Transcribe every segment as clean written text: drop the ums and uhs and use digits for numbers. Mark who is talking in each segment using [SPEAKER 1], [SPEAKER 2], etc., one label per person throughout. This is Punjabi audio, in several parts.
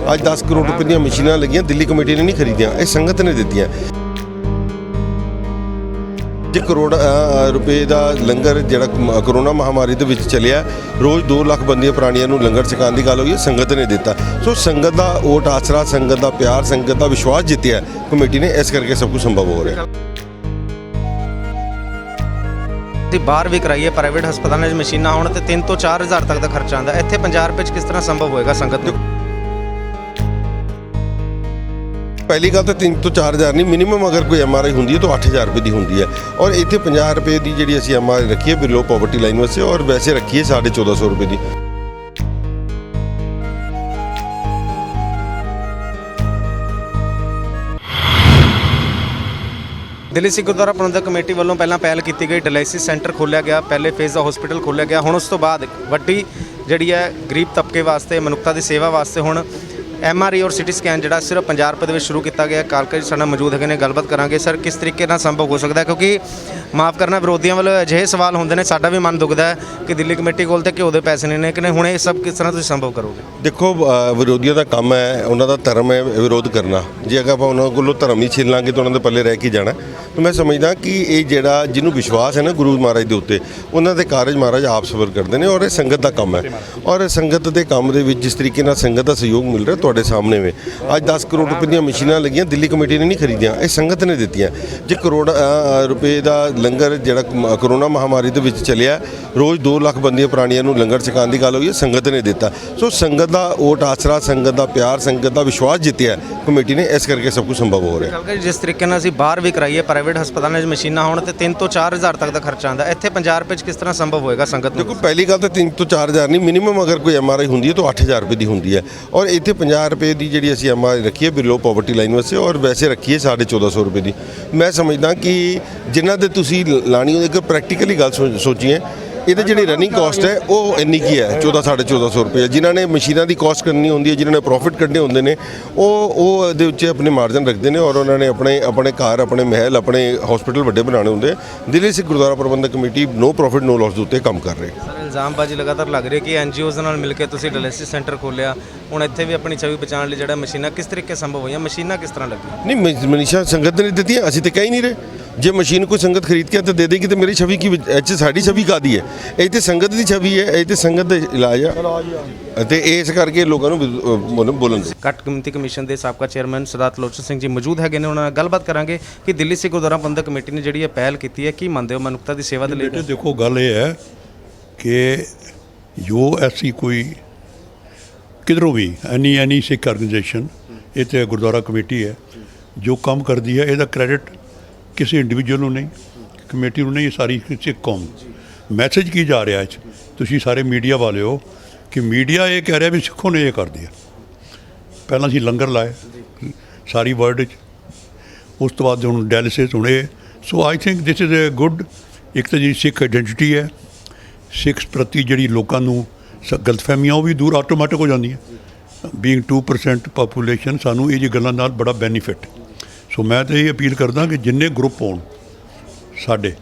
[SPEAKER 1] ਅੱਜ 10 ਕਰੋੜ रुपए ਦੀਆਂ ਮਸ਼ੀਨਾਂ ਲੱਗੀਆਂ, ਦਿੱਲੀ ਕਮੇਟੀ ਨੇ ਨਹੀਂ ਖਰੀਦੀਆਂ, ਇਹ ਸੰਗਤ ਨੇ ਦਿੱਤੀਆਂ। करोड़ रुपए का लंगर जिहड़ा करोना महामारी दे विच चलिया, रोज़ 2 लाख बंदियां प्राणियां नूं लंगर छकाउण दी गल होई है, संगत ने दिता। सो संगत का ओट आसरा, संगत का प्यार, संगत का विश्वास जितया कमेटी ने, इस करके सब कुछ संभव हो रहा।
[SPEAKER 2] बाहर भी कराइए प्राइवेट हस्पतालों में मशीनां होण ते 3 ਤੋਂ 4 हज़ार तक का खर्चा आंदा, इत्थे 50 रुपए किस तरह संभव होएगा संगत नूं?
[SPEAKER 1] पहली गल तो 3 ਤੋਂ 4 हज़ार नहीं, मिनीमम अगर कोई MRI होंगी है तो 8 हज़ार रुपये की होंगी है, और इतने 50 रुपये की जी असी MRI रखी है बिलो पॉवर्टी लाइन वास्ते, और वैसे रखी है 1450 रुपये की।
[SPEAKER 2] दिल्ली सिख गुरुद्वारा प्रबंधक कमेटी वालों पहला पहल की गई, डायलिसिस सेंटर खोलिया गया, पहले फेज़ का हॉस्पिटल खोलिया गया, हुण उस तो बाद वड्डी जिहड़ी है गरीब तबके वास्ते, मनुखता की सेवा वास्ते हुण MRI और CT स्कैन जो सिर्फ 50 रुपए के शुरू किया गया। कालका जी साडे मौजूद है, गलबात करांगे। सर, किस तरीके नाल संभव हो सकता है, क्योंकि माफ़ करना विरोधियों वालों अजिहे सवाल होंदे ने, साडा भी मन दुखदा है कि दिल्ली कमेटी कोल ते घिओ दे पैसे नहीं ने, कि हुण ये सब किस तरह तुसीं संभव करोगे?
[SPEAKER 1] देखो, विरोधियों का काम है, उन्होंने धर्म है विरोध करना। जे अगर आप उन्होंने कोलों धर्म ही छीन लांगे तो उन्होंने पल्ले रह के जाना। तो मैं समझदा कि ये जिहड़ा जिन्हों विश्वास है ना गुरु महाराज के उत्ते, उन्होंने कारज महाराज आप सबर करते हैं, और ये संगत का काम है, और संगत के काम के जिस तरीके नाल संगत का सहयोग मिल रहा तुहाडे सामने में। आज 10 करोड़ रुपए ਦੀਆਂ ਮਸ਼ੀਨਾਂ ਲੱਗੀਆਂ, ਦਿੱਲੀ ਕਮੇਟੀ ਨੇ ਨਹੀਂ ਖਰੀਦੀਆਂ, ਇਹ ਸੰਗਤ ਨੇ ਦਿੱਤੀਆਂ। ਜੇ ਕਰੋੜ ਰੁਪਏ ਦਾ ਲੰਗਰ ਜਿਹੜਾ ਕਰੋਨਾ ਮਹਾਮਾਰੀ ਦੇ ਵਿੱਚ ਚੱਲਿਆ, ਰੋਜ਼ 2 ਲੱਖ ਬੰਦੀਆਂ ਪ੍ਰਾਣੀਆਂ ਨੂੰ ਲੰਗਰ ਛਕਾਉਣ ਦੀ ਗੱਲ ਹੋਈ ਹੈ, ਸੰਗਤ ਨੇ ਦਿੱਤਾ। ਸੋ ਸੰਗਤ ਦਾ ਓਟ ਆਸਰਾ, ਸੰਗਤ ਦਾ ਪਿਆਰ, ਸੰਗਤ ਦਾ ਵਿਸ਼ਵਾਸ ਜਿੱਤਿਆ ਕਮੇਟੀ ਨੇ, ਇਸ ਕਰਕੇ ਸਭ ਕੁਝ ਸੰਭਵ ਹੋ ਰਿਹਾ।
[SPEAKER 2] ਜਿਸ ਤਰੀਕੇ ਨਾਲ ਅਸੀਂ ਬਾਹਰ ਵੀ ਕਰਾਈਏ ਪ੍ਰਾਈਵੇਟ ਹਸਪਤਾਲਾਂ 'ਚ ਮਸ਼ੀਨਾਂ ਹੋਣ ਤੇ 3 ਤੋਂ 4 ਹਜ਼ਾਰ ਤੱਕ ਦਾ ਖਰਚਾ ਆਉਂਦਾ, ਇੱਥੇ 50 ਰੁਪਏ 'ਚ ਕਿਸ ਤਰ੍ਹਾਂ ਸੰਭਵ ਹੋਏਗਾ ਸੰਗਤ ਨੂੰ?
[SPEAKER 1] ਦੇਖੋ, ਪਹਿਲੀ ਗੱਲ ਤਾਂ 3 ਤੋਂ 4 ਹਜ਼ਾਰ ਨਹੀਂ, ਮਿਨੀਮਮ ਅਗਰ ਕੋਈ MRI ਹੁੰਦੀ ਹੈ ਤਾਂ 8 ਹਜ਼ਾਰ ਰੁਪਏ ਦੀ ਹੁੰਦੀ ਹੈ, ਔਰ ਇੱਥੇ 50 ਰੁਪਏ ਦੀ ਜਿਹੜੀ ਅਸੀਂ MRI रखी है बिलो पॉवर्टी लाइन वास्ते, और वैसे रखी है 1450 रुपये की। मैं समझदा कि जिन्हां दे तुसीं लानी हो, एक प्रैक्टिकली गल सोचिए, ਇਹਦੇ ਜਿਹੜੀ ਰਨਿੰਗ ਕਾਸਟ ਹੈ ਉਹ ਇੰਨੀ ਕੀ ਹੈ, 1400-1450 ਰੁਪਏ। ਜਿਨ੍ਹਾਂ ਨੇ ਮਸ਼ੀਨਾਂ ਦੀ ਕਾਸਟ ਕਰਨੀ ਹੁੰਦੀ ਹੈ, ਜਿਨ੍ਹਾਂ ਨੇ ਪ੍ਰੋਫਿਟ ਕੱਢਣੇ ਹੁੰਦੇ ਨੇ, ਉਹ ਇਹਦੇ ਉੱਤੇ ਆਪਣੇ ਮਾਰਜਨ ਰੱਖਦੇ ਨੇ, ਔਰ ਉਹਨਾਂ ਨੇ ਆਪਣੇ ਘਰ, ਆਪਣੇ ਮਹਿਲ, ਆਪਣੇ ਹਸਪੀਟਲ ਵੱਡੇ ਬਣਾਉਣੇ ਹੁੰਦੇ। ਦਿੱਲੀ ਸਿੱਖ ਗੁਰਦੁਆਰਾ ਪ੍ਰਬੰਧਕ ਕਮੇਟੀ ਨੋ ਪ੍ਰੋਫਿਟ ਨੋ ਲਾਸ ਦੇ ਉੱਤੇ ਕੰਮ ਕਰ ਰਹੀ।
[SPEAKER 2] ਸਰ, ਇਲਜ਼ਾਮਬਾਜ਼ੀ ਲਗਾਤਾਰ ਲੱਗ ਰਹੀ ਹੈ ਕਿ NGOs ਨਾਲ ਮਿਲ ਕੇ ਤੁਸੀਂ ਡਾਇਲਿਸਿਸ ਸੈਂਟਰ ਖੋਲ੍ਹਿਆ, ਹੁਣ ਇੱਥੇ ਵੀ ਆਪਣੀ ਛਵੀ ਬਚਾਉਣ ਲਈ ਜਿਹੜਾ ਮਸ਼ੀਨਾਂ ਕਿਸ ਤਰੀਕੇ ਸੰਭਵ ਹੋਈਆਂ, ਮਸ਼ੀਨਾਂ ਕਿਸ ਤਰ੍ਹਾਂ ਲੱਗੀਆਂ?
[SPEAKER 1] ਨਹੀਂ, ਮਨੀਸ਼ਾ ਸੰਗਤ ਨੇ ਦਿੱਤੀਆਂ, ਅਸੀਂ ਤਾਂ ਕਹਿ ਹੀ ਨਹੀਂ ਰਹੇ। ਜੇ ਮਸ਼ੀਨ ਕੋਈ ਸੰਗਤ ਖਰੀਦ ਕੇ ਤਾਂ ਦੇ ਦੇਗੀ, ਤਾਂ ਮੇਰੀ ਛਵੀ ਕੀ ਸਾਡੀ ਛਵੀ ਕਾਹਦੀ ਹੈ? ਇਹ ਤਾਂ ਸੰਗਤ ਦੀ ਛਵੀ ਹੈ, ਇਹ ਤਾਂ ਸੰਗਤ ਦਾ ਇਲਾਜ ਆ, ਅਤੇ ਇਸ ਕਰਕੇ ਲੋਕਾਂ ਨੂੰ ਬੋਲਣ ਦੀ।
[SPEAKER 2] ਘੱਟ ਗਿਣਤੀ ਕਮਿਸ਼ਨ ਦੇ ਸਾਬਕਾ ਚੇਅਰਮੈਨ ਸਰਦਾਰ ਤਲੋਚਨ ਸਿੰਘ ਜੀ ਮੌਜੂਦ ਹੈਗੇ ਨੇ, ਉਹਨਾਂ ਨਾਲ ਗੱਲਬਾਤ ਕਰਾਂਗੇ ਕਿ ਦਿੱਲੀ ਸਿੱਖ ਗੁਰਦੁਆਰਾ ਪ੍ਰਬੰਧਕ ਕਮੇਟੀ ਨੇ ਜਿਹੜੀ ਇਹ ਪਹਿਲ ਕੀਤੀ ਹੈ, ਕੀ ਮੰਨਦੇ ਹੋ ਮਨੁੱਖਤਾ ਦੀ ਸੇਵਾ ਦੇ ਲਈ?
[SPEAKER 3] ਦੇਖੋ, ਗੱਲ ਇਹ ਹੈ ਕਿ ਜੋ ਐਸੀ ਕੋਈ ਕਿਧਰੋਂ ਵੀ ਐਨੀ ਸਿੱਖ ਆਰਗੇਨਾਈਜੇਸ਼ਨ, ਇਹ ਤਾਂ ਗੁਰਦੁਆਰਾ ਕਮੇਟੀ ਹੈ ਜੋ ਕੰਮ ਕਰਦੀ ਹੈ, ਇਹਦਾ ਕ੍ਰੈਡਿਟ ਕਿਸੇ ਇੰਡੀਵਿਜੂਅਲ ਨੂੰ ਨਹੀਂ, ਕਮੇਟੀ ਨੂੰ ਨਹੀਂ, ਸਾਰੀ ਸਿੱਖ ਕੌਮ। ਮੈਸੇਜ ਕੀ ਜਾ ਰਿਹਾ ਅੱਜ ਤੁਸੀਂ ਸਾਰੇ ਮੀਡੀਆ ਵਾਲੇ ਹੋ ਕਿ ਮੀਡੀਆ ਇਹ ਕਹਿ ਰਿਹਾ ਵੀ ਸਿੱਖੋਂ ਨੇ ਇਹ ਕਰਦੀ ਆ। ਪਹਿਲਾਂ ਅਸੀਂ ਲੰਗਰ ਲਾਏ ਸਾਰੀ ਵਰਲਡ 'ਚ, ਉਸ ਤੋਂ ਬਾਅਦ ਹੁਣ ਡਾਇਲਿਸਿਸ ਹੁਣੇ। So I think this is a good, ਇੱਕ ਤਾਂ ਜਿਹੜੀ ਸਿੱਖ ਆਈਡੈਂਟੀਟੀ ਹੈ, ਸਿੱਖ ਪ੍ਰਤੀ ਜਿਹੜੀ ਲੋਕਾਂ ਨੂੰ ਗਲਤਫਹਿਮੀਆਂ ਉਹ ਵੀ ਦੂਰ ਆਟੋਮੈਟਿਕ ਹੋ ਜਾਂਦੀਆਂ। ਬੀਇੰਗ 2% ਪਾਪੂਲੇਸ਼ਨ, ਸਾਨੂੰ ਇਹ ਜਿਹੀ ਗੱਲਾਂ ਨਾਲ ਬੜਾ ਬੈਨੀਫਿਟ। ਸੋ ਮੈਂ ਤਾਂ ਇਹ ਅਪੀਲ ਕਰਦਾ ਕਿ ਜਿੰਨੇ ਗਰੁੱਪ ਹੋਣ ਸਾਡੇ,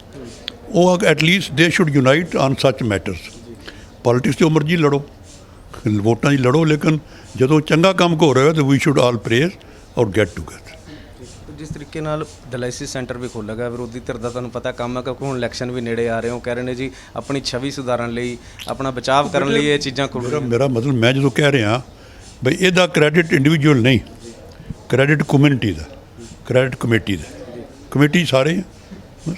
[SPEAKER 3] ਉਹ ਐਟਲੀਸਟ ਦੇ ਸ਼ੁੱਡ ਯੂਨਾਈਟ ਔਨ ਸੱਚ ਮੈਟਰਸ। ਪੋਲੀਟਿਕਸ ਜੋ ਮਰਜ਼ੀ ਲੜੋ, ਵੋਟਾਂ 'ਚ ਲੜੋ, ਲੇਕਿਨ ਜਦੋਂ ਚੰਗਾ ਕੰਮ ਹੋ ਰਿਹਾ ਤਾਂ ਵੀ ਸ਼ੁੱਡ ਆਲ ਪ੍ਰੇਜ਼ ਔਰ ਗੈਟ ਟੂਗੇਦਰ।
[SPEAKER 2] ਜਿਸ ਤਰੀਕੇ ਨਾਲ ਡਾਇਲਿਸਿਸ ਸੈਂਟਰ ਵੀ ਖੋਲ੍ਹਿਆ ਗਿਆ, ਵਿਰੋਧੀ ਧਿਰ ਦਾ ਤੁਹਾਨੂੰ ਪਤਾ ਕੰਮ ਹੈ, ਕਿਉਂਕਿ ਹੁਣ ਇਲੈਕਸ਼ਨ ਵੀ ਨੇੜੇ ਆ ਰਹੇ ਹੋ, ਕਹਿ ਰਹੇ ਨੇ ਜੀ ਆਪਣੀ ਛਵੀ ਸੁਧਾਰਨ ਲਈ, ਆਪਣਾ ਬਚਾਅ ਕਰਨ ਲਈ ਇਹ ਚੀਜ਼ਾਂ ਖੋਲ੍ਹ।
[SPEAKER 3] ਮੇਰਾ ਮਤਲਬ, ਮੈਂ ਜਦੋਂ ਕਹਿ ਰਿਹਾ ਬਈ ਇਹਦਾ ਕ੍ਰੈਡਿਟ ਇੰਡੀਵਿਜੂਅਲ ਨਹੀਂ, ਕ੍ਰੈਡਿਟ ਕਮਿਊਨਿਟੀ ਦਾ, ਕ੍ਰੈਡਿਟ ਕਮੇਟੀ ਦਾ। ਕਮੇਟੀ ਸਾਰੇ ਬਸ,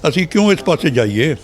[SPEAKER 3] ਅਸੀਂ ਕਿਉਂ ਇਸ ਪਾਸੇ ਜਾਈਏ?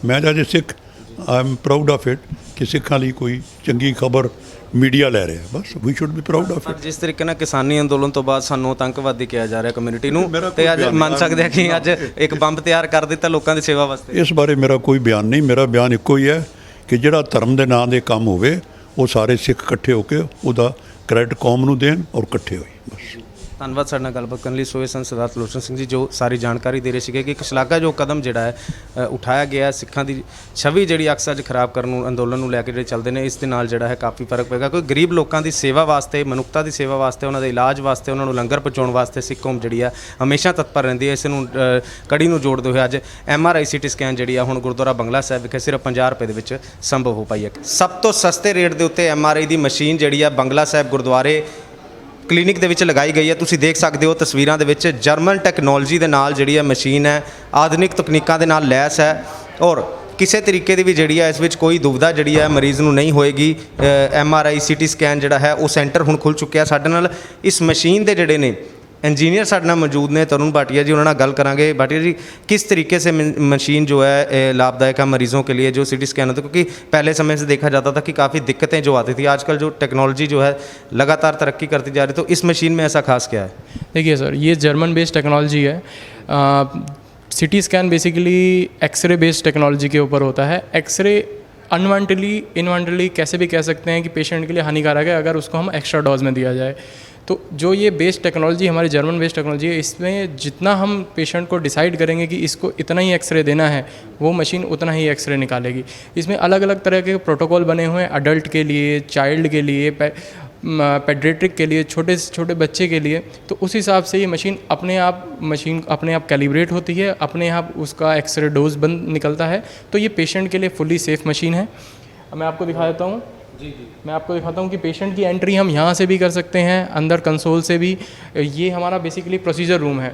[SPEAKER 3] ਮੈਂ ਤਾਂ ਅੱਜ Sikh, I am proud of it ਕਿ ਸਿੱਖਾਂ ਲਈ ਕੋਈ ਚੰਗੀ ਖਬਰ ਮੀਡੀਆ ਲੈ ਰਿਹਾ, ਬਸ we should be proud of it.
[SPEAKER 2] ਜਿਸ ਤਰੀਕੇ ਨਾਲ ਕਿਸਾਨੀ ਅੰਦੋਲਨ ਤੋਂ ਬਾਅਦ ਸਾਨੂੰ ਆਤੰਕਵਾਦੀ ਕਿਹਾ ਜਾ ਰਿਹਾ ਕਮਿਊਨਿਟੀ ਨੂੰ, ਤੇ ਅੱਜ ਮੰਨ ਸਕਦੇ ਹਾਂ ਕਿ ਅੱਜ ਇੱਕ ਬੰਬ ਤਿਆਰ ਕਰ ਦਿੱਤਾ ਲੋਕਾਂ ਦੀ ਸੇਵਾ ਵਾਸਤੇ।
[SPEAKER 3] ਇਸ ਬਾਰੇ ਮੇਰਾ ਕੋਈ ਬਿਆਨ ਨਹੀਂ, ਮੇਰਾ ਬਿਆਨ ਇੱਕੋ ਹੀ ਹੈ ਕਿ ਜਿਹੜਾ ਧਰਮ ਦੇ ਨਾਂ ਦੇ ਕੰਮ ਹੋਵੇ, ਉਹ ਸਾਰੇ ਸਿੱਖ ਇਕੱਠੇ ਹੋ ਕੇ ਉਹਦਾ ਕ੍ਰੈਡਿਟ ਕੌਮ ਨੂੰ ਦੇਣ ਔਰ ਇਕੱਠੇ ਹੋਈ, ਬਸ।
[SPEAKER 2] ਧੰਨਵਾਦ ਸਾਡੇ ਨਾਲ ਗੱਲਬਾਤ ਕਰਨ ਲਈ। ਸੋ ਇਹ ਸਨ ਸਰਦਾਰ ਲੋਚਨ ਸਿੰਘ ਜੀ ਜੋ ਸਾਰੀ ਜਾਣਕਾਰੀ ਦੇ ਰਹੇ ਸੀਗੇ ਕਿ ਇੱਕ ਸ਼ਲਾਘਾਯੋਗ ਕਦਮ ਜਿਹੜਾ ਹੈ ਉਠਾਇਆ ਗਿਆ। ਸਿੱਖਾਂ ਦੀ ਛਵੀ ਜਿਹੜੀ ਅਕਸਰ ਅੱਜ ਖਰਾਬ ਕਰਨ ਨੂੰ ਅੰਦੋਲਨ ਨੂੰ ਲੈ ਕੇ ਜਿਹੜੇ ਚੱਲਦੇ ਨੇ, ਇਸ ਦੇ ਨਾਲ ਜਿਹੜਾ ਹੈ ਕਾਫੀ ਫਰਕ ਪਏਗਾ। ਕੋਈ ਗਰੀਬ ਲੋਕਾਂ ਦੀ ਸੇਵਾ ਵਾਸਤੇ, ਮਨੁੱਖਤਾ ਦੀ ਸੇਵਾ ਵਾਸਤੇ, ਉਹਨਾਂ ਦੇ ਇਲਾਜ ਵਾਸਤੇ, ਉਹਨਾਂ ਨੂੰ ਲੰਗਰ ਪਹੁੰਚਾਉਣ ਵਾਸਤੇ ਸਿੱਖ ਕੌਮ ਜਿਹੜੀ ਆ ਹਮੇਸ਼ਾ ਤਤਪਰ ਰਹਿੰਦੀ ਹੈ। ਇਸ ਨੂੰ ਕੜੀ ਨੂੰ ਜੋੜਦੇ ਹੋਏ ਅੱਜ MRI CT ਸਕੈਨ ਜਿਹੜੀ ਆ ਹੁਣ ਗੁਰਦੁਆਰਾ ਬੰਗਲਾ ਸਾਹਿਬ ਵਿਖੇ ਸਿਰਫ 50 ਰੁਪਏ ਦੇ ਵਿੱਚ ਸੰਭਵ ਹੋ ਪਾਈ ਹੈ। ਸਭ ਤੋਂ ਸਸਤੇ ਰੇਟ ਦੇ ਉੱਤੇ MRI ਦੀ ਮਸ਼ੀਨ ਜਿਹੜੀ ਆ ਬੰਗਲਾ ਸਾਹਿਬ ਗੁਰਦੁਆਰੇ ਕਲੀਨਿਕ ਦੇ ਵਿੱਚ ਲਗਾਈ ਗਈ ਹੈ। ਤੁਸੀਂ ਦੇਖ ਸਕਦੇ ਹੋ ਤਸਵੀਰਾਂ ਦੇ ਵਿੱਚ ਜਰਮਨ ਟੈਕਨੋਲੋਜੀ ਦੇ ਨਾਲ ਜਿਹੜੀ ਹੈ ਮਸ਼ੀਨ ਹੈ, ਆਧੁਨਿਕ ਤਕਨੀਕਾਂ ਦੇ ਨਾਲ ਲੈਸ ਹੈ ਔਰ ਕਿਸੇ ਤਰੀਕੇ ਦੀ ਵੀ ਜਿਹੜੀ ਹੈ ਇਸ ਵਿੱਚ ਕੋਈ ਦੁਵਿਧਾ ਜਿਹੜੀ ਹੈ ਮਰੀਜ਼ ਨੂੰ ਨਹੀਂ ਹੋਏਗੀ। MRI CT ਸਕੈਨ ਜਿਹੜਾ ਹੈ ਉਹ ਸੈਂਟਰ ਹੁਣ ਖੁੱਲ ਚੁੱਕਿਆ। ਸਾਡੇ ਨਾਲ ਇਸ ਮਸ਼ੀਨ ਦੇ ਜਿਹੜੇ ਨੇ इंजीनियर साढ़े नाल मौजूद ने, तरुण भाटिया जी, उन्होंने गल करांगे। भाटिया जी, किस तरीके से मशीन जो है लाभदायक है मरीज़ों के लिए जो CT स्कैन होता है? क्योंकि पहले समय से देखा जाता था कि काफ़ी दिक्कतें जो आती थी, आजकल जो टेक्नोलॉजी जो है लगातार तरक्की करती जा रही, तो इस मशीन में ऐसा खास क्या है?
[SPEAKER 4] देखिए सर, ये जर्मन बेस्ड टेक्नोलॉजी है। CT scan basically x ray based technology के ऊपर होता है। एक्सरे अनवांटेडली इनवांटेडली कैसे भी कह सकते हैं कि पेशेंट के लिए हानिकारक है अगर उसको हम एक्स्ट्रा डोज में दिया जाए। तो जो ये बेस्ड टेक्नोलॉजी, हमारी जर्मन बेस्ड टेक्नोलॉजी है, इसमें जितना हम पेशेंट को डिसाइड करेंगे कि इसको इतना ही एक्सरे देना है, वो मशीन उतना ही एक्सरे निकालेगी। इसमें अलग अलग तरह के प्रोटोकॉल बने हुए हैं, अडल्ट के लिए, चाइल्ड के लिए, पेडियाट्रिक के लिए, छोटे से छोटे बच्चे के लिए। तो उस हिसाब से ये मशीन अपने आप कैलिब्रेट होती है, अपने आप उसका एक्सरे डोज बंद निकलता है। तो ये पेशेंट के लिए फुली सेफ़ मशीन है। मैं आपको दिखा देता हूँ। मैं आपको दिखाता हूँ कि पेशेंट की एंट्री हम यहाँ से भी कर सकते हैं, अंदर कंसोल से भी। ये हमारा बेसिकली प्रोसीजर रूम है।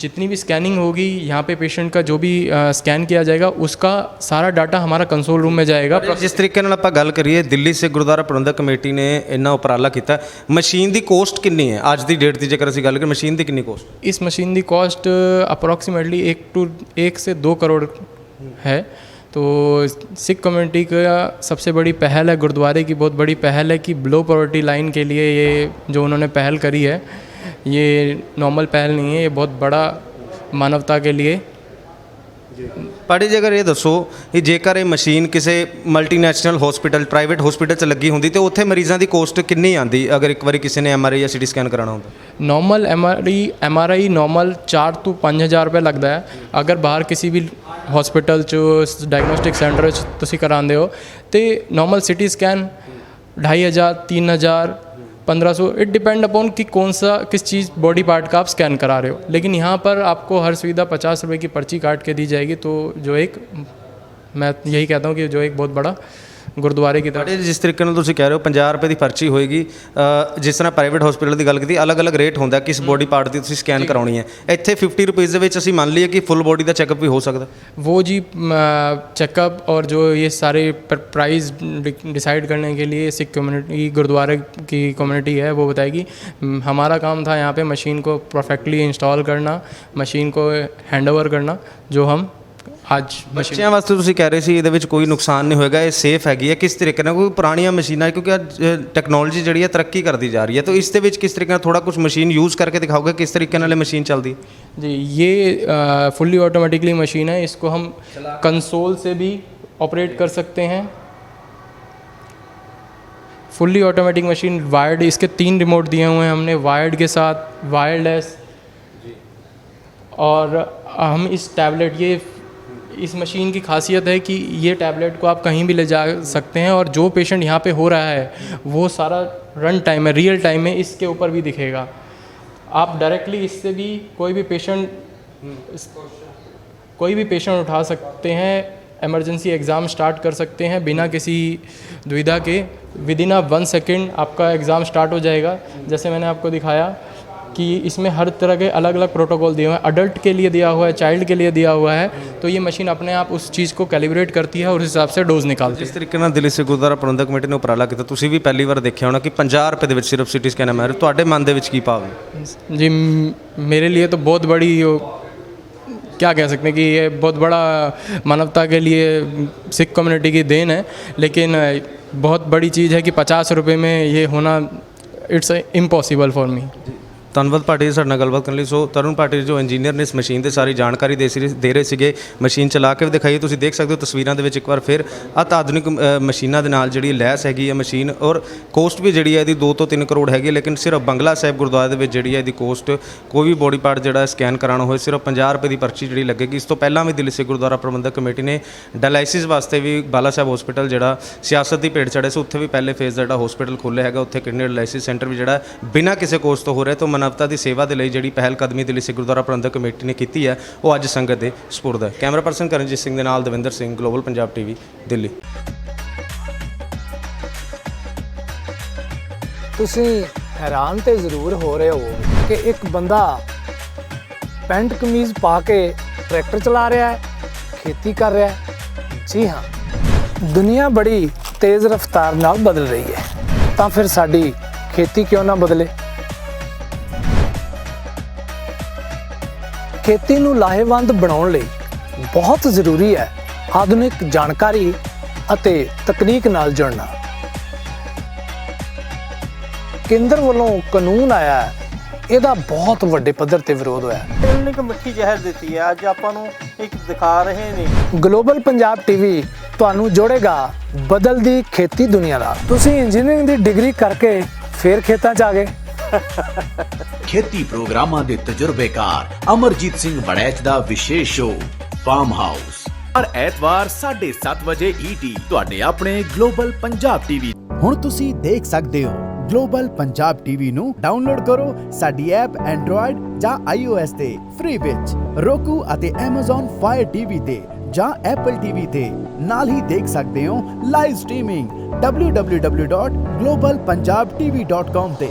[SPEAKER 4] जितनी भी स्कैनिंग होगी यहाँ पे पेशेंट का जो भी स्कैन किया जाएगा उसका सारा डाटा हमारा कंसोल रूम में जाएगा।
[SPEAKER 2] जिस तरीके नाल आपां गल करिए, दिल्ली से गुरुद्वारा प्रबंधक कमेटी ने इन्ना उपराला किया। मशीन की कोस्ट कितनी है अज की डेट की? जेकर असीं गल करें मशीन की कितनी कोस्ट?
[SPEAKER 4] इस मशीन की कॉस्ट अप्रॉक्सीमेटली 1 से 2 करोड़ है। तो सिख कम्युनिटी का सबसे बड़ी पहल है, गुरुद्वारे की बहुत बड़ी पहल है कि लो पॉवर्टी लाइन के लिए ये जो उन्होंने पहल करी है, ये नॉर्मल पहल नहीं है, ये बहुत बड़ा मानवता के लिए।
[SPEAKER 2] पाड़ी जी, अगर ये दसो कि जेकर ये मशीन किसी मल्टीनैशनल हॉस्पिटल, प्राइवेट हॉस्पिटल च लगी होंदी तो उत्थे मरीज़ों की कोस्ट कितनी आती अगर एक बार किसी ने MRI या CT स्कैन कराना होता?
[SPEAKER 4] नॉर्मल MRI नॉर्मल 4 तो 5 हज़ार रुपये लगता है। अगर बाहर किसी भी हॉस्पिटल च डायग्नोस्टिक सेंटर तुसी करांदे हो तो normal CT scan 2500, 3000, 1500, it depend upon कि कौन सा किस चीज़ बॉडी पार्ट का आप स्कैन करा रहे हो। लेकिन यहाँ पर आपको हर सुविधा 50 रुपये की पर्ची काट के दी जाएगी। तो जो एक मैं यही कहता हूँ कि जो एक बहुत बड़ा गुरुद्वारे की तरफ।
[SPEAKER 2] जिस तरीके नाल तुसीं कह रहे हो 50 रुपये की पर्ची होएगी, जिस तरह प्राइवेट हॉस्पिटल की गल की अलग अलग रेट होंदा किस बॉडी पार्ट की तुसीं स्कैन कराउणी है। इत्थे 50 रुपीज़ दे विच असीं मान लीए कि फुल बॉडी का चैकअप भी हो सकता? वो
[SPEAKER 4] जी चेकअप और जो ये सारे प्राइस डिसाइड करने के लिए सिख कम्युनिटी, गुरुद्वारे की कम्युनिटी है, वो बताएगी। हमारा काम था यहाँ पे मशीन को परफेक्टली इंस्टॉल करना, मशीन को हैंड ओवर करना, जो हम आज
[SPEAKER 2] बच्चों वास्ते तुसीं कह रहे सी इहदे विच कोई नुकसान नहीं होएगा, ये सेफ हैगी है। किस तरीके नाल? कोई पुरानियां मशीनां, क्योंकि अज टैक्नोलॉजी जिहड़ी है तरक्की करती जा रही है, तो इस दे विच किस तरीके नाल थोड़ा कुछ मशीन यूज़ करके दिखाओगे किस तरीके नाल मशीन चलती है?
[SPEAKER 4] जी, ये फुल्ली ऑटोमेटिकली मशीन है। इसको हम कंसोल से भी ऑपरेट कर सकते हैं। फुल्ली ऑटोमेटिक मशीन, वायर्ड, इसके 3 रिमोट दिए हुए हैं हमने, वायर्ड के साथ वायरलेस। और हम इस टैबलेट, ये इस मशीन की खासियत है कि ये टैबलेट को आप कहीं भी ले जा सकते हैं और जो पेशेंट यहाँ पे हो रहा है वो सारा रन टाइम में, रियल टाइम में इसके ऊपर भी दिखेगा। आप डायरेक्टली इससे भी कोई भी पेशेंट उठा सकते हैं, इमरजेंसी एग्ज़ाम स्टार्ट कर सकते हैं बिना किसी दुविधा के। विदिन 1 सेकेंड आपका एग्ज़ाम स्टार्ट हो जाएगा। जैसे मैंने आपको दिखाया कि इसमें हर तरह के अलग अलग प्रोटोकॉल दिए हुए हैं, अडल्ट के लिए दिया हुआ है, चाइल्ड के लिए दिया हुआ है। तो ये मशीन अपने आप उस चीज़ को कैलिब्रेट करती है और उस हिसाब से डोज निकालती है।
[SPEAKER 2] जिस तरीके नाल दिल्ली से गुरुद्वारा प्रबंधक कमेटी ने उपराला किया, तुसीं भी पहली बार देखिया होना कि 50 रुपये दे विच सिर्फ CT स्कैन है। तुहाडे मन दे विच की भाव है?
[SPEAKER 4] जी, मेरे लिए तो बहुत बड़ी, क्या कह सकते हैं कि ये बहुत बड़ा मानवता के लिए सिख कम्युनिटी की देन है। लेकिन बहुत बड़ी चीज़ है कि 50 रुपये में ये होना, इट्स इम्पॉसिबल फॉर मी।
[SPEAKER 2] ਧੰਨਵਾਦ ਭਾਟੀ ਜੀ ਸਾਡੇ ਨਾਲ ਗੱਲਬਾਤ ਕਰਨ ਲਈ। ਸੋ ਤਰੁਣ ਭਾਟੀ ਜੋ ਇੰਜੀਨੀਅਰ ਨੇ ਇਸ ਮਸ਼ੀਨ ਦੀ ਸਾਰੀ ਜਾਣਕਾਰੀ ਦੇ ਰਹੇ ਸੀਗੇ। ਮਸ਼ੀਨ ਚਲਾ ਕੇ ਵੀ ਦਿਖਾਈ, ਤੁਸੀਂ ਦੇਖ ਸਕਦੇ ਹੋ ਤਸਵੀਰਾਂ ਦੇ ਵਿੱਚ ਇੱਕ ਵਾਰ ਫਿਰ ਅਤਿਆਧੁਨਿਕ ਮਸ਼ੀਨਾਂ ਦੇ ਨਾਲ ਜਿਹੜੀ ਲੈਸ ਹੈਗੀ ਹੈ ਮਸ਼ੀਨ, ਔਰ ਕੋਸਟ ਵੀ ਜਿਹੜੀ ਹੈ ਇਹਦੀ 2 ਤੋਂ 3 ਕਰੋੜ ਹੈਗੀ ਹੈ। ਲੇਕਿਨ ਸਿਰਫ ਬੰਗਲਾ ਸਾਹਿਬ ਗੁਰਦੁਆਰੇ ਦੇ ਵਿੱਚ ਜਿਹੜੀ ਹੈ ਇਹਦੀ ਕੋਸਟ ਕੋਈ ਵੀ ਬੋਡੀ ਪਾਰਟ ਜਿਹੜਾ ਸਕੈਨ ਕਰਾਉਣਾ ਹੋਏ ਸਿਰਫ 50 ਰੁਪਏ ਦੀ ਪਰਚੀ ਜਿਹੜੀ ਲੱਗੇਗੀ। ਇਸ ਤੋਂ ਪਹਿਲਾਂ ਵੀ ਦਿੱਲੀ ਸਿੱਖ ਗੁਰਦੁਆਰਾ ਪ੍ਰਬੰਧਕ ਕਮੇਟੀ ਨੇ ਡਾਇਲਾਈਸਿਸ ਵਾਸਤੇ ਵੀ ਬਾਲਾ ਸਾਹਿਬ ਹਸਪੀਟਲ ਜਿਹੜਾ ਸਿਆਸਤ ਦੀ ਭੇਟ ਚੜ੍ਹੇ ਸੀ, ਉੱਥੇ ਵੀ ਪਹਿਲੇ ਫੇਜ਼ ਦਾ ਜਿਹੜਾ ਹਸਪੀਟਲ ਖੋਲ੍ਹਿਆ ਹੈਗਾ, ਉੱਥੇ ਕਿਡਨੀ ਡਾਇਲਾਈਸਿਸ ਸੈਂਟਰ ਵੀ ਜਿਹੜਾ ਬਿਨਾਂ ਕਿਸੇ ਕੋਸਟ ਤੋਂ ਹੋ ਰਿਹਾ। ਤੋਂ ਮਾਨਵਤਾ ਦੀ ਸੇਵਾ ਦੇ ਲਈ ਜਿਹੜੀ ਪਹਿਲ ਕਦਮੀ ਦਿੱਲੀ ਸਿੱਖ ਗੁਰਦੁਆਰਾ ਪ੍ਰਬੰਧਕ ਕਮੇਟੀ ਨੇ ਕੀਤੀ ਹੈ, ਉਹ ਅੱਜ ਸੰਗਤ ਦੇ ਸਪੁਰਦ ਹੈ। ਕੈਮਰਾ ਪਰਸਨ ਕਰਨਜੀਤ ਸਿੰਘ ਦੇ ਨਾਲ ਦਵਿੰਦਰ ਸਿੰਘ, ਗਲੋਬਲ ਪੰਜਾਬ ਟੀਵੀ, ਦਿੱਲੀ।
[SPEAKER 5] ਤੁਸੀਂ ਹੈਰਾਨ ਤੇ ਜ਼ਰੂਰ ਹੋ ਰਹੇ ਹੋ ਕਿ ਇੱਕ ਬੰਦਾ ਪੈਂਟ ਕਮੀਜ਼ ਪਾ ਕੇ ਟਰੈਕਟਰ ਚਲਾ ਰਿਹਾ ਹੈ, ਖੇਤੀ ਕਰ ਰਿਹਾ ਹੈ। ਜੀ ਹਾਂ, ਦੁਨੀਆ ਬੜੀ ਤੇਜ਼ ਰਫ਼ਤਾਰ ਨਾਲ ਬਦਲ ਰਹੀ ਹੈ, ਤਾਂ ਫਿਰ ਸਾਡੀ ਖੇਤੀ ਕਿਉਂ ਨਾ ਬਦਲੇ। ਖੇਤੀ ਨੂੰ ਲਾਹੇਵੰਦ ਬਣਾਉਣ ਲਈ ਬਹੁਤ ਜ਼ਰੂਰੀ ਹੈ ਆਧੁਨਿਕ ਜਾਣਕਾਰੀ ਅਤੇ ਤਕਨੀਕ ਨਾਲ ਜੁੜਨਾ। ਕੇਂਦਰ ਵੱਲੋਂ ਕਾਨੂੰਨ ਆਇਆ ਹੈ, ਇਹਦਾ ਬਹੁਤ ਵੱਡੇ ਪੱਧਰ ਤੇ ਵਿਰੋਧ ਹੋਇਆ।
[SPEAKER 6] ਇੰਨੀ ਕੁ ਮਿੱਠੀ ਜ਼ਹਿਰ ਦਿੱਤੀ ਹੈ, ਅੱਜ ਆਪਾਂ ਨੂੰ ਇੱਕ ਦਿਖਾ ਰਹੇ ਨੇ।
[SPEAKER 5] ਗਲੋਬਲ ਪੰਜਾਬ ਟੀਵੀ ਤੁਹਾਨੂੰ ਜੋੜੇਗਾ ਬਦਲਦੀ ਖੇਤੀ ਦੁਨੀਆ ਨਾਲ। ਤੁਸੀਂ ਇੰਜੀਨੀਅਰਿੰਗ ਦੀ ਡਿਗਰੀ ਕਰਕੇ ਫੇਰ ਖੇਤਾਂ 'ਚ ਆ ਗਏ।
[SPEAKER 7] ਖੇਤੀ ਪ੍ਰੋਗਰਾਮਾਂ ਦੇ ਤਜਰਬੇਕਾਰ ਅਮਰਜੀਤ ਸਿੰਘ ਵੜੈਚ ਦਾ ਵਿਸ਼ੇਸ਼ ਸ਼ੋਅ ਫਾਰਮ ਹਾਊਸ ਹਰ ਐਤਵਾਰ 7:30 ਵਜੇ ET ਤੁਹਾਡੇ ਆਪਣੇ ਗਲੋਬਲ ਪੰਜਾਬ ਟੀਵੀ।
[SPEAKER 8] ਹੁਣ ਤੁਸੀਂ ਦੇਖ ਸਕਦੇ ਹੋ ਗਲੋਬਲ ਪੰਜਾਬ ਟੀਵੀ ਨੂੰ ਡਾਊਨਲੋਡ ਕਰੋ ਸਾਡੀ ਐਪ ਐਂਡਰੋਇਡ ਜਾਂ iOS ਤੇ ਫ੍ਰੀ ਵਿੱਚ, roku ਅਤੇ Amazon Fire TV ਤੇ ਜਾਂ Apple TV ਤੇ। ਨਾਲ ਹੀ ਦੇਖ ਸਕਦੇ ਹੋ ਲਾਈਵ ਸਟ੍ਰੀਮਿੰਗ www.globalpunjabtv.com ਤੇ।